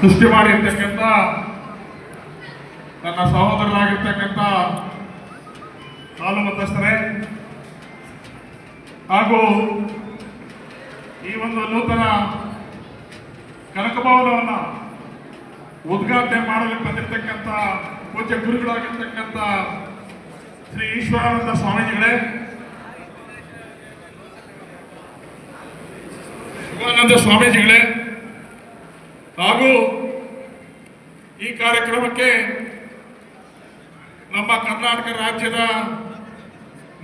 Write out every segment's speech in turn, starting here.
ಸೃಷ್ಟಿ ಮಾಡಿರ್ತಕ್ಕಂಥ ನನ್ನ ಸಹೋದರರಾಗಿರ್ತಕ್ಕಂಥ ಸಾಲು ಮತಸ್ಥರೇ ಹಾಗೂ ಈ ಒಂದು ನೂತನ ಕನಕಭವನವನ್ನು ಉದ್ಘಾಟನೆ ಮಾಡಲು ಬಂದಿರತಕ್ಕಂಥ ಪೂಜ್ಯ ಗುರುಗಳಾಗಿರ್ತಕ್ಕಂಥ ಶ್ರೀ ಈಶ್ವರಾನಂದ ಸ್ವಾಮೀಜಿಗಳೇ, ಶಿವಾನಂದ ಸ್ವಾಮೀಜಿಗಳೇ ಹಾಗೂ ಈ ಕಾರ್ಯಕ್ರಮಕ್ಕೆ ನಮ್ಮ ಕರ್ನಾಟಕ ರಾಜ್ಯದ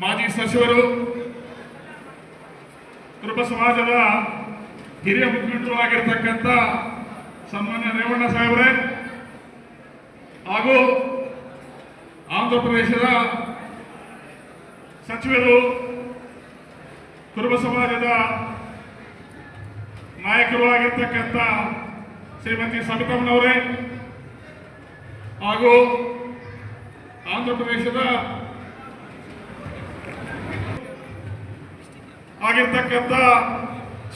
ಮಾಜಿ ಸಚಿವರು, ಕುರುಬ ಸಮಾಜದ ಹಿರಿಯ ಮುಖಂಡರು ಆಗಿರತಕ್ಕಂಥ ಸನ್ಮಾನ್ಯ ರೇವಣ್ಣ ಸಾಹೇಬರೇ ಹಾಗೂ ಆಂಧ್ರ ಪ್ರದೇಶದ ಸಚಿವರು, ಕುರುಬ ಸಮಾಜದ ನಾಯಕರು ಆಗಿರ್ತಕ್ಕಂಥ ಶ್ರೀಮತಿ ಸವಿತಮ್ಮನವರೇ ಹಾಗೂ ಆಂಧ್ರ ಪ್ರದೇಶದ ಆಗಿರ್ತಕ್ಕಂಥ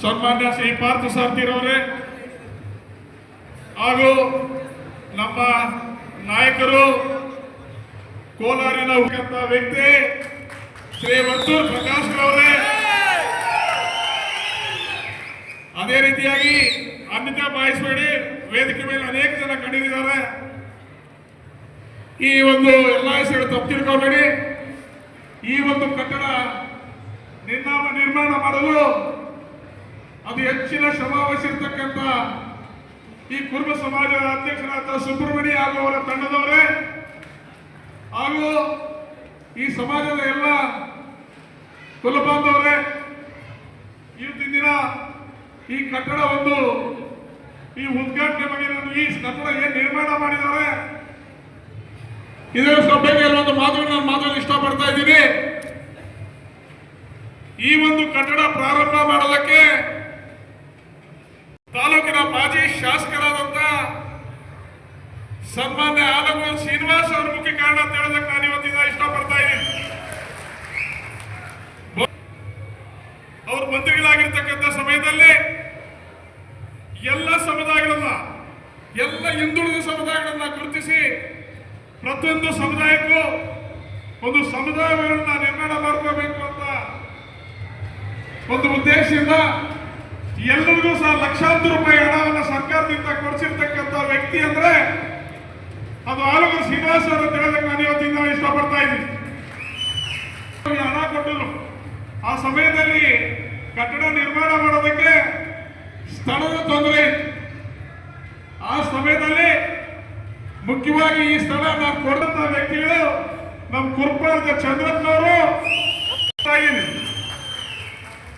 ಸನ್ಮಾನ್ಯ ಶ್ರೀ ಪಾರ್ಥ ಸಾರಥಿರವರೇ ಹಾಗೂ ನಮ್ಮ ನಾಯಕರು ಕೋಲಾರಿನ ವ್ಯಕ್ತಿ ಶ್ರೀ ವರ್ತೂರ್ ಪ್ರಕಾಶ್ ರವರೇ, ಅದೇ ರೀತಿಯಾಗಿ ಅನ್ಯತಾ ಭಾವಿಸಬೇಡಿ, ವೇದಿಕೆ ಮೇಲೆ ಅನೇಕ ಜನ ಕಂಡಿದ್ದಾರೆ. ಈ ಒಂದು ಎಲ್ಲ ಹೆಸರು ತಪ್ಪು ತಿಳ್ಕೊಬೇಡಿ. ಈ ಒಂದು ಕಟ್ಟಡ ನಿರ್ಮಾಣ ಮಾಡಲು ಅದು ಹೆಚ್ಚಿನ ಶ್ರಮ ವಹಿಸಿರ್ತಕ್ಕಂಥ ಈ ಕುರುಬ ಸಮಾಜದ ಅಧ್ಯಕ್ಷರಾದ ಸುಬ್ರಹ್ಮಣ್ಯ ಹಾಗೂ ಅವರ ತಂಡದವರೇ ಹಾಗೂ ಈ ಸಮಾಜದ ಎಲ್ಲ ಕುಲಬಾಂಧವರೇ, ಇವತ್ತಿನ ದಿನ ಈ ಕಟ್ಟಡ ಒಂದು ಈ ಉದ್ಘಾಟನೆ ಬಗ್ಗೆ ಈ ಕಟ್ಟಡ ಏನ್ ನಿರ್ಮಾಣ ಮಾಡಿದ್ದಾರೆ ಇದರ ಬಗ್ಗೆ ಒಂದು ಮಾತುಗಳನ್ನು ನಾನು ಮಾತಾಡಲು ಇಷ್ಟಪಡ್ತಾ ಇದ್ದೀನಿ. ಈ ಒಂದು ಕಟ್ಟಡ ಪ್ರಾರಂಭ ಮಾಡಲಿಕ್ಕೆ ತಾಲೂಕಿನ ಮಾಜಿ ಶಾಸಕರಾದಂತ ಸನ್ಮಾನ್ಯ ಆಲಂಗೂರು ಶ್ರೀನಿವಾಸ್ ಅವರ ಮುಖ್ಯ ಕಾರಣ ಅಂತ ಹೇಳೋದಕ್ಕೆ ನಾನು ಇವತ್ತಿನ ಇಷ್ಟಪಡ್ತಾ ಇದ್ದೀನಿ. ಅವರು ಮಂತ್ರಿಗಳಾಗಿರ್ತಕ್ಕಂಥ ಸಮಯದಲ್ಲಿ ಎಲ್ಲ ಸಮುದಾಯಗಳನ್ನ, ಎಲ್ಲ ಹಿಂದುಳಿದ ಸಮುದಾಯಗಳನ್ನ ಗುರುತಿಸಿ ಪ್ರತಿಯೊಂದು ಸಮುದಾಯಕ್ಕೂ ಒಂದು ಸಮುದಾಯಗಳನ್ನ ನಿರ್ಮಾಣ ಮಾಡ್ಕೋಬೇಕು ಅಂತ ಒಂದು ಉದ್ದೇಶದಿಂದ ಎಲ್ಲರಿಗೂ ಸಹ ಲಕ್ಷಾಂತರ ರೂಪಾಯಿ ಹಣವನ್ನು ಸರ್ಕಾರದಿಂದ ಕೊಡಿಸಿರ್ತಕ್ಕಂಥ ವ್ಯಕ್ತಿ ಅಂದ್ರೆ ಅದು ಆಲಂಗೂರು ಶ್ರೀನಿವಾಸ್ ಅವರು ಅಂತ ಹೇಳೋದಕ್ಕೆ ನಾನು ಇವತ್ತಿಂದ ಇಷ್ಟಪಡ್ತಾ ಇದ್ದೀನಿ. ಹಣ ಕೊಟ್ಟರು. ಆ ಸಮಯದಲ್ಲಿ ಕಟ್ಟಡ ನಿರ್ಮಾಣ ಮಾಡೋದಕ್ಕೆ ಸ್ಥಳದ ತೊಂದರೆ ಇತ್ತು. ಆ ಸಮಯದಲ್ಲಿ ಮುಖ್ಯವಾಗಿ ಈ ಸ್ಥಳ ನಾವು ಕೊಡಂತ ವ್ಯಕ್ತಿಗಳು ನಮ್ಮ ಕುರುಪಾರದ ಚಂದ್ರಪ್ಪನವರು,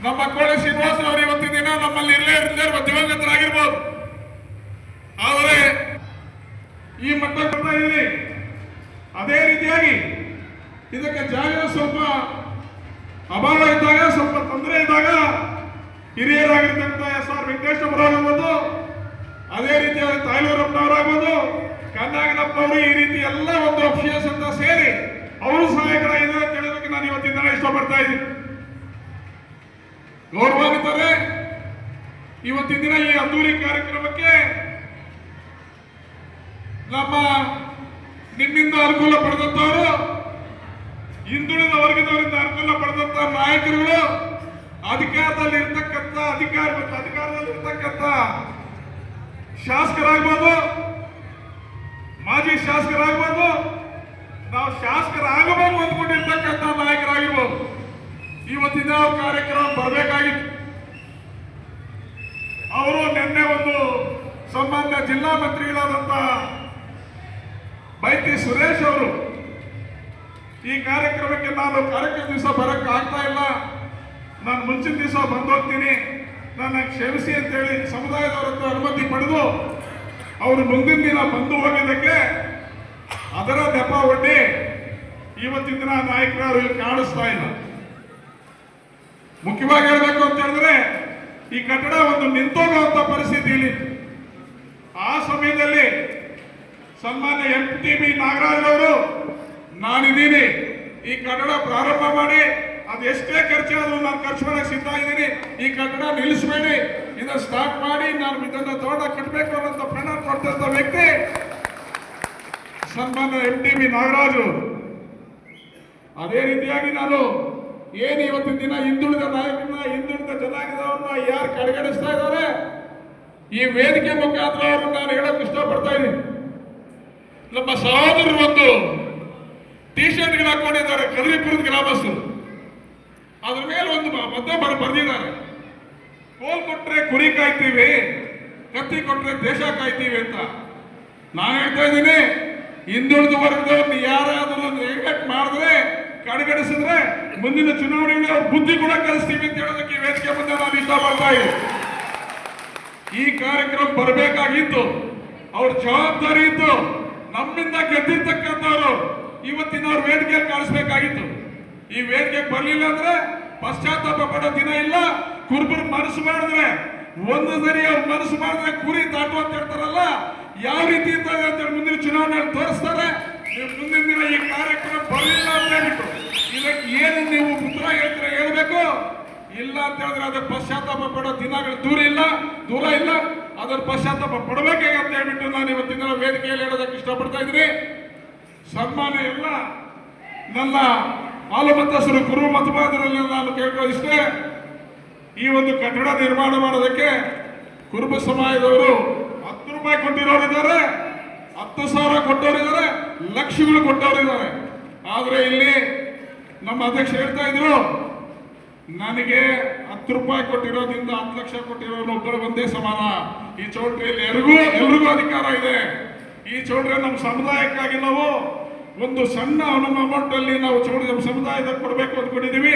ನಮ್ಮ ಕೋಳಿ ಶ್ರೀನಿವಾಸ ಅವರು ಇವತ್ತಿನ ದಿನ ನಮ್ಮಲ್ಲಿ ಇರಲೇ ದಿವಂಗತರಾಗಿರ್ಬೋದು. ಆದರೆ ಈ ಮಟ್ಟ ಕೊಡ್ತಾ ಇದ್ದೀನಿ. ಅದೇ ರೀತಿಯಾಗಿ ಇದಕ್ಕೆ ಜಾಗ ಸ್ವಲ್ಪ ಅಭಾವ ಇದ್ದಾಗ, ಸ್ವಲ್ಪ ತೊಂದರೆ ಇದ್ದಾಗ ಹಿರಿಯರಾಗಿರ್ತಕ್ಕಂಥ SR ವೆಂಕಟೇಶ್ವರರಾಗಿರ್ಬೋದು, ಅದೇ ರೀತಿಯಾಗಿ ತಾಯ್ಲೂರಪ್ಪನವರಾಗ್ಬೋದು, ಕನ್ನಾಗನಪ್ಪನವರು, ಈ ರೀತಿ ಎಲ್ಲ ಒಂದು ಅಫಿಷಿಯಲ್ಸ್ ಅಂತ ಸೇರಿ ಅವರು ಸಹಾಯಕರಾಗಿದ್ದಾರೆ ಅಂತ ಹೇಳೋದಕ್ಕೆ ನಾನು ಇವತ್ತಿನ ಇಷ್ಟಪಡ್ತಾ ಇದ್ದೀನಿ. ಗೌರವಾನ್ವಿತರೇ, ಇವತ್ತಿನ ದಿನ ಈ ಅದ್ದೂರಿ ಕಾರ್ಯಕ್ರಮಕ್ಕೆ ನಮ್ಮ ನಿಮ್ಮಿಂದ ಅನುಕೂಲ ಪಡೆದಂತವರು, ಹಿಂದುಳಿದ ವರ್ಗದವರಿಂದ ಅನುಕೂಲ ಪಡೆದಂತ ನಾಯಕರುಗಳು, ಅಧಿಕಾರದಲ್ಲಿರ್ತಕ್ಕಂಥ ಅಧಿಕಾರದಲ್ಲಿರ್ತಕ್ಕಂಥ ಶಾಸಕರಾಗ್ಬೋದು, ಮಾಜಿ ಶಾಸಕರಾಗ್ಬೋದು, ನಾವು ಶಾಸಕರಾಗಬೇಕು ಅಂದ್ಕೊಂಡಿರ್ತಕ್ಕಂಥ ನಾಯಕರಾಗಿರ್ಬೋದು. ಇವತ್ತಿನ ಕಾರ್ಯಕ್ರಮ ಬರಬೇಕಾಗಿತ್ತು. ಅವರು ನಿನ್ನೆ ಒಂದು ಸಂಬಂಧ ಜಿಲ್ಲಾ ಮಂತ್ರಿಗಳಾದಂಥ ಬೈತಿ ಸುರೇಶ್ ಅವರು ಈ ಕಾರ್ಯಕ್ರಮಕ್ಕೆ ನಾನು ಕಾರ್ಯಕ್ರಮ ದಿವಸ ಬರಕ್ಕೆ ಆಗ್ತಾ ಇಲ್ಲ, ನಾನು ಮುಂಚಿನ ದಿವಸ ಬಂದೋಗ್ತೀನಿ, ನನ್ನ ಕ್ಷಮಿಸಿ ಅಂತೇಳಿ ಸಮುದಾಯದವರ ಹತ್ರ ಅನುಮತಿ ಪಡೆದು ಅವರು ಮುಂದಿನ ದಿನ ಬಂದು ಹೋಗಿದ್ದಕ್ಕೆ ಅದರ ನೆಪ ಒಡ್ಡಿ ಇವತ್ತಿನ ದಿನ ನಾಯಕರು ಇಲ್ಲಿ ಕಾಣಿಸ್ತಾ ಇಲ್ಲ. ಮುಖ್ಯವಾಗಿ ಹೇಳಬೇಕು ಅಂತ ಹೇಳಿದ್ರೆ ಈ ಕಟ್ಟಡ ಒಂದು ನಿಂತೋಗುವಂತ ಪರಿಸ್ಥಿತಿ ಇಲ್ಲಿ. ಆ ಸಮಯದಲ್ಲಿ ಸನ್ಮಾನ್ಯ MTB ನಾಗರಾಜ್ ಅವರು ನಾನಿದ್ದೀನಿ, ಈ ಕಟ್ಟಡ ಪ್ರಾರಂಭ ಮಾಡಿ ಅದೆಷ್ಟೇ ಖರ್ಚಾದರೂ ನಾನು ಖರ್ಚು ಮಾಡಕ್ಕೆ ಸಿದ್ಧ ಇದ್ದೀನಿ, ಈ ಕಟ್ಟಡ ನಿಲ್ಲಿಸಬೇಡಿ, ಇದನ್ನು ಸ್ಟಾರ್ಟ್ ಮಾಡಿ ನಾನು ನಾವು ಇದನ್ನ ತೋಟ ಕಟ್ಟಬೇಕು ಅನ್ನೋಂಥ ಪ್ರಣ ಕೊಡ್ತಂತ ವ್ಯಕ್ತಿ ಸನ್ಮಾನ್ಯ MTB ನಾಗರಾಜು. ಅದೇ ರೀತಿಯಾಗಿ ನಾನು ಏನು ಇವತ್ತಿನ ದಿನ ಹಿಂದುಳಿದ ನಾಯಕರನ್ನ, ಹಿಂದುಳಿದ ಜನಾಂಗದವ್ರನ್ನ ಯಾರು ಕಡೆಗಣಿಸ್ತಾ ಇದ್ದಾರೆ, ಈ ವೇದಿಕೆ ಮುಖಾಂತರ ಅವ್ರನ್ನ ನಾನು ಹೇಳಕ್ ಇಷ್ಟಪಡ್ತಾ ಇದ್ದೀನಿ. ನಮ್ಮ ಸಹೋದರರು ಒಂದು ಟಿ ಶರ್ಟ್ಗಳು ಹಾಕೊಂಡಿದ್ದಾರೆ, ಕದರಿಪುರದ ಗ್ರಾಮಸ್ಥರು. ಅದ್ರ ಮೇಲೆ ಒಂದು ಮತ್ತೆ ಬರೆದಿದ್ದಾರೆ, ಕೋಲ್ ಕೊಟ್ರೆ ಕುರಿ ಕಾಯ್ತೀವಿ, ಕತ್ತಿ ಕೊಟ್ರೆ ದೇಶ ಕಾಯ್ತೀವಿ ಅಂತ. ನಾನು ಹೇಳ್ತಾ ಇದ್ದೀನಿ, ಹಿಂದುಳಿದ ವರ್ಗದವ್ರನ್ನ ಯಾರಾದರೂ ನೆಗ್ಲೆಕ್ಟ್ ಮಾಡಿದ್ರೆ, ಕಡೆಗಣಿಸಿದ್ರೆ ಮುಂದಿನ ಚುನಾವಣೆಯಲ್ಲಿ ಅವ್ರ ಬುದ್ಧಿ ಕೂಡ ಕಲಿಸ್ತೀವಿ ಅಂತ ಹೇಳೋದಕ್ಕೆ ವೇದಿಕೆ ಮುಂದೆ ನಾನು ಇಷ್ಟಪಡ್ತಾ ಇದ್ದೀನಿ. ಈ ಕಾರ್ಯಕ್ರಮ ಬರಬೇಕಾಗಿತ್ತು, ಅವ್ರ ಜವಾಬ್ದಾರಿ ಇತ್ತು. ನಮ್ಮಿಂದ ಗೆದ್ದಿರ್ತಕ್ಕಂಥವ್ರು ಇವತ್ತಿನ ಅವ್ರ ವೇದಿಕೆಯಲ್ಲಿ ಕಾಣಿಸ್ಬೇಕಾಗಿತ್ತು. ಈ ವೇದಿಕೆಗೆ ಬರಲಿಲ್ಲ ಅಂದ್ರೆ ಪಶ್ಚಾತ್ತಾಪ ಪಡೋ ದಿನ ಇಲ್ಲ. ಕುರುಬರು ಮನಸ್ಸು ಮಾಡಿದ್ರೆ, ಒಂದು ಸರಿ ಅವ್ರ ಮನಸ್ಸು ಮಾಡಿದ್ರೆ ಕುರಿ ದಾಟು ಅಂತ ಹೇಳ್ತಾರಲ್ಲ, ಯಾವ ರೀತಿ ಇರ್ತದೆ ಅಂತ ಹೇಳಿ ಮುಂದಿನ ಚುನಾವಣೆಯಲ್ಲಿ ತೋರಿಸ್ತಾರೆ. ನೀವು ಮುಂದಿನ ದಿನ ಈ ಕಾರ್ಯಕ್ರಮ ಬರಲಿಲ್ಲ ಅಂತ ಹೇಳ್ಬಿಟ್ಟು ಇದಕ್ಕೆ ಏನು ನೀವು ಉತ್ತರ ಹೇಳ್ತೀರ ಹೇಳ್ಬೇಕು. ಇಲ್ಲ ಅಂತ ಹೇಳಿದ್ರೆ ಅದರ ಪಶ್ಚಾತ್ತಾಪ ಪಡೋ ದಿನಗಳು ದೂರ ಇಲ್ಲ. ಅದರ ಪಶ್ಚಾತ್ತಾಪ ಪಡಬೇಕೆ ಅಂತ ಹೇಳ್ಬಿಟ್ಟು ನಾನು ಇವತ್ತಿನ ವೇದಿಕೆಯಲ್ಲಿ ಹೇಳೋದಕ್ಕೆ ಇಷ್ಟಪಡ್ತಾ ಇದ್ದೀನಿ. ಸನ್ಮಾನ ಎಲ್ಲ ನನ್ನ ಹಾಲುಮತಸ್ಥರು ಕುರು ಮತಬಾಂಧವರಲ್ಲಿ ನಾನು ಕೇಳ್ಕೊಳ್ಳೋದಿಷ್ಟೇ, ಈ ಒಂದು ಕಟ್ಟಡ ನಿರ್ಮಾಣ ಮಾಡೋದಕ್ಕೆ ಕುರುಬ ಸಮಾಜದವರು 10 ರೂಪಾಯಿ ಕೊಟ್ಟಿರೋರಿದ್ದಾರೆ, 10,000 ಕೊಟ್ಟವರಿದ್ದಾರೆ, ಲಕ್ಷಗಳು ಕೊಟ್ಟವರಿದ್ದಾರೆ. ಆದರೆ ಇಲ್ಲಿ ನಮ್ಮ ಅಧ್ಯಕ್ಷ ಹೇಳ್ತಾ ಇದ್ರು, ನನಗೆ 10 ರೂಪಾಯಿ ಕೊಟ್ಟಿರೋದ್ರಿಂದ 10 ಲಕ್ಷ ಕೊಟ್ಟಿರೋನು ಒಬ್ಬರು ಒಂದೇ ಸಮಾನ. ಈ ಚೌಲ್ಟ್ರಿಯಲ್ಲಿ ಎಲ್ರಿಗೂ ಅಧಿಕಾರ ಇದೆ. ಈ ಚೌಲ್ಟ್ರಿ ನಮ್ಮ ಸಮುದಾಯಕ್ಕಾಗಿ ನಾವು ಒಂದು ಸಣ್ಣ ಅಮೌಂಟ್ ಅಲ್ಲಿ ನಾವು ಚೌಲ್ಟ್ರಿ ನಮ್ಮ ಸಮುದಾಯದಲ್ಲಿ ಕೊಡಬೇಕು ಅಂದ್ಕೊಂಡಿದ್ದೀವಿ.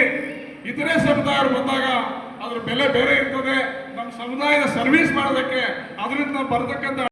ಇತರೆ ಸಮುದಾಯರು ಬಂದಾಗ ಅದ್ರ ಬೆಲೆ ಬೇರೆ ಇರ್ತದೆ. ನಮ್ಮ ಸಮುದಾಯದ ಸರ್ವಿಸ್ ಮಾಡೋದಕ್ಕೆ ಅದರಿಂದ ಬರತಕ್ಕಂಥ